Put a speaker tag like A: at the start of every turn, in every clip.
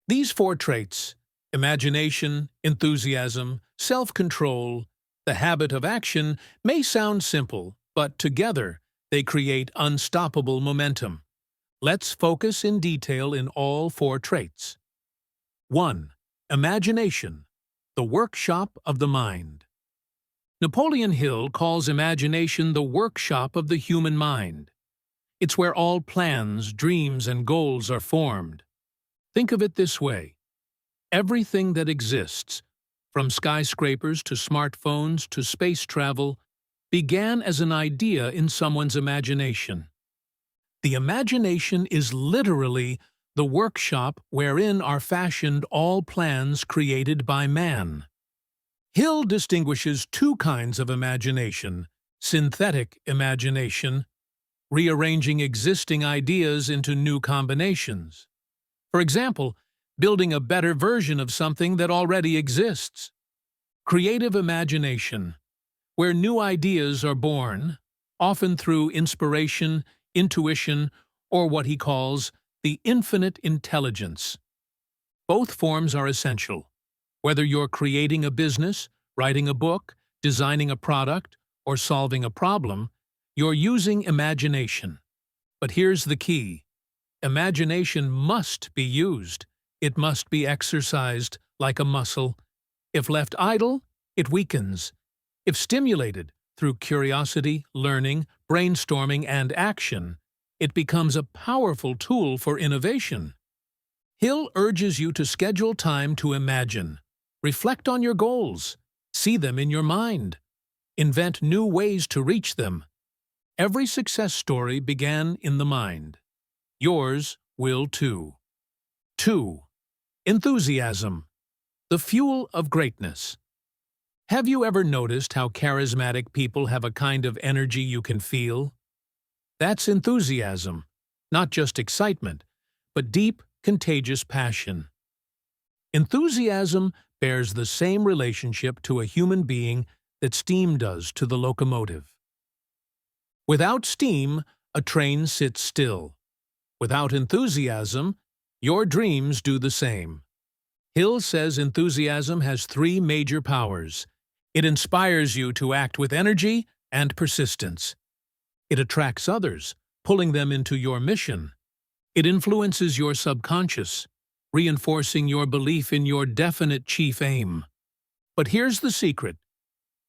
A: These four traits, imagination, enthusiasm, self-control, the habit of action, may sound simple, but together they create unstoppable momentum. Let's focus in detail in all four traits. 1. Imagination, the workshop of the mind. Napoleon Hill calls imagination the workshop of the human mind. It's where all plans, dreams, and goals are formed. Think of it this way. Everything that exists, from skyscrapers to smartphones to space travel, began as an idea in someone's imagination. The imagination is literally the workshop wherein are fashioned all plans created by man. Hill distinguishes two kinds of imagination: synthetic imagination, rearranging existing ideas into new combinations. For example, building a better version of something that already exists. Creative imagination, where new ideas are born, often through inspiration, intuition, or what he calls the infinite intelligence. Both forms are essential. Whether you're creating a business, writing a book, designing a product, or solving a problem, you're using imagination. But here's the key. Imagination must be used. It must be exercised like a muscle. If left idle, it weakens. If stimulated through curiosity, learning, brainstorming, and action, it becomes a powerful tool for innovation. Hill urges you to schedule time to imagine. Reflect on your goals. See them in your mind. Invent new ways to reach them. Every success story began in the mind. Yours will too. 2. Enthusiasm, the fuel of greatness. Have you ever noticed how charismatic people have a kind of energy you can feel? That's enthusiasm, not just excitement, but deep, contagious passion. Enthusiasm bears the same relationship to a human being that steam does to the locomotive. Without steam, a train sits still. Without enthusiasm, your dreams do the same. Hill says enthusiasm has three major powers. It inspires you to act with energy and persistence. It attracts others, pulling them into your mission. It influences your subconscious, reinforcing your belief in your definite chief aim. But here's the secret.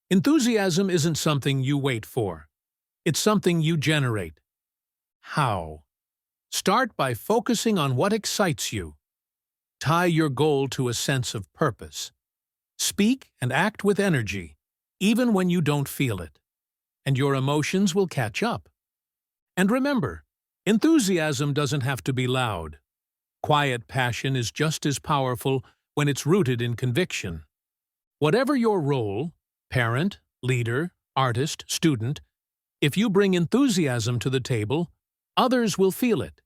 A: Enthusiasm isn't something you wait for. It's something you generate. How? Start by focusing on what excites you. Tie your goal to a sense of purpose. Speak and act with energy, even when you don't feel it, and your emotions will catch up. And remember, enthusiasm doesn't have to be loud. Quiet passion is just as powerful when it's rooted in conviction. Whatever your role, parent, leader, artist, student, if you bring enthusiasm to the table, others will feel it,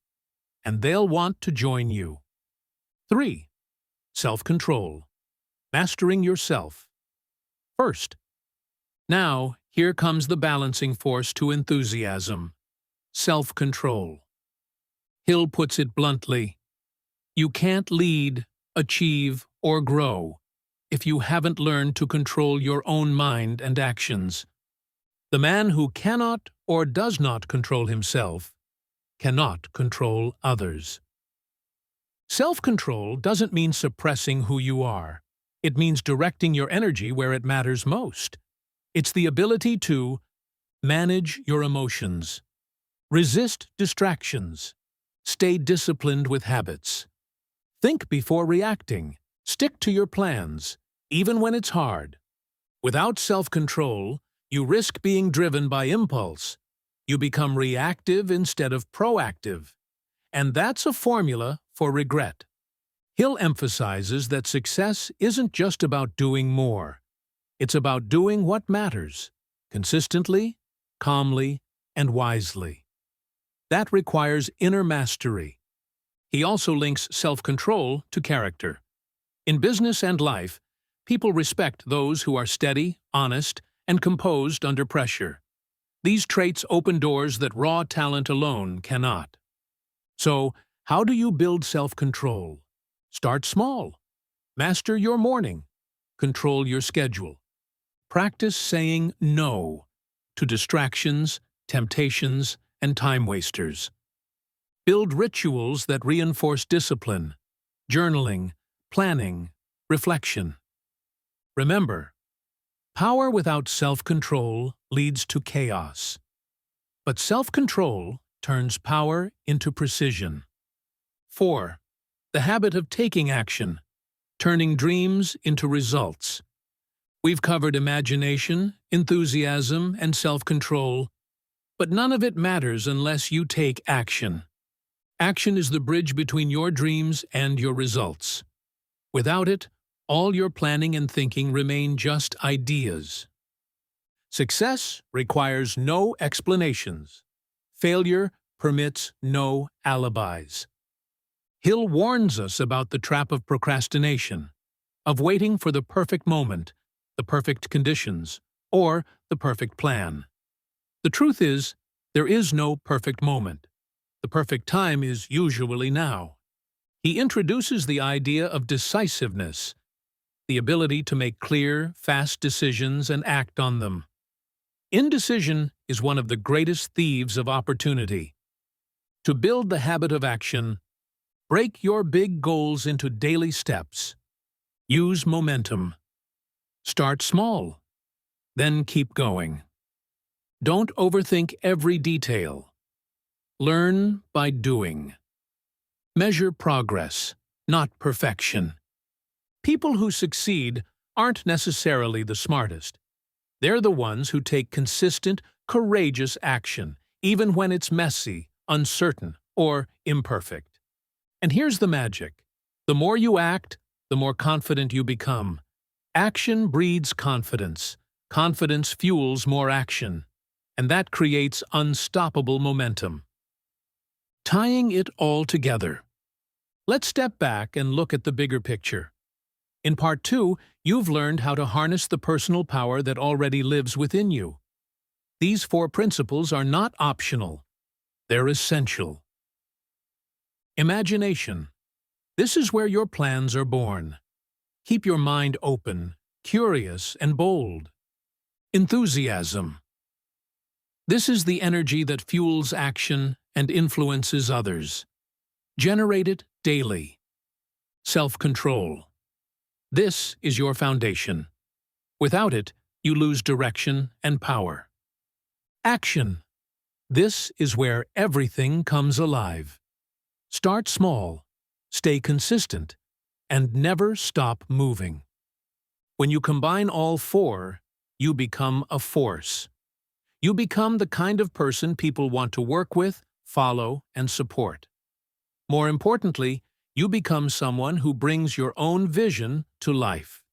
A: and they'll want to join you. 3. Self-control, mastering yourself. First. Now, here comes the balancing force to enthusiasm: self-control. Hill puts it bluntly. You can't lead, achieve, or grow if you haven't learned to control your own mind and actions. The man who cannot or does not control himself cannot control others. Self-control doesn't mean suppressing who you are. It means directing your energy where it matters most. It's the ability to manage your emotions, resist distractions, stay disciplined with habits. Think before reacting. Stick to your plans, even when it's hard. Without self-control, you risk being driven by impulse. You become reactive instead of proactive. And that's a formula for regret. Hill emphasizes that success isn't just about doing more. It's about doing what matters, consistently, calmly, and wisely. That requires inner mastery. He also links self-control to character. In business and life, people respect those who are steady, honest, and composed under pressure. These traits open doors that raw talent alone cannot. So, how do you build self-control? Start small. Master your morning. Control your schedule. Practice saying no to distractions, temptations, and time wasters. Build rituals that reinforce discipline, journaling, planning, reflection. Remember, power without self-control leads to chaos. But self-control turns power into precision. 4. The habit of taking action, turning dreams into results. We've covered imagination, enthusiasm, and self-control, but none of it matters unless you take action. Action is the bridge between your dreams and your results. Without it, all your planning and thinking remain just ideas. Success requires no explanations. Failure permits no alibis. Hill warns us about the trap of procrastination, of waiting for the perfect moment, the perfect conditions, or the perfect plan. The truth is, there is no perfect moment. The perfect time is usually now. He introduces the idea of decisiveness, the ability to make clear, fast decisions and act on them. Indecision is one of the greatest thieves of opportunity. To build the habit of action, break your big goals into daily steps. Use momentum. Start small, then keep going. Don't overthink every detail. Learn by doing. Measure progress, not perfection. People who succeed aren't necessarily the smartest. They're the ones who take consistent, courageous action, even when it's messy, uncertain, or imperfect. And here's the magic. The more you act, the more confident you become. Action breeds confidence. Confidence fuels more action. And that creates unstoppable momentum. Tying it all together. Let's step back and look at the bigger picture. In Part 2, you've learned how to harness the personal power that already lives within you. These 4 principles are not optional. They're essential. Imagination. This is where your plans are born. Keep your mind open, curious, and bold. Enthusiasm. This is the energy that fuels action and influences others. Generate it daily. Self-control. This is your foundation. Without it, you lose direction and power. Action. This is where everything comes alive. Start small, stay consistent, and never stop moving. When you combine all 4, you become a force. You become the kind of person people want to work with, follow, and support. More importantly, you become someone who brings your own vision to life.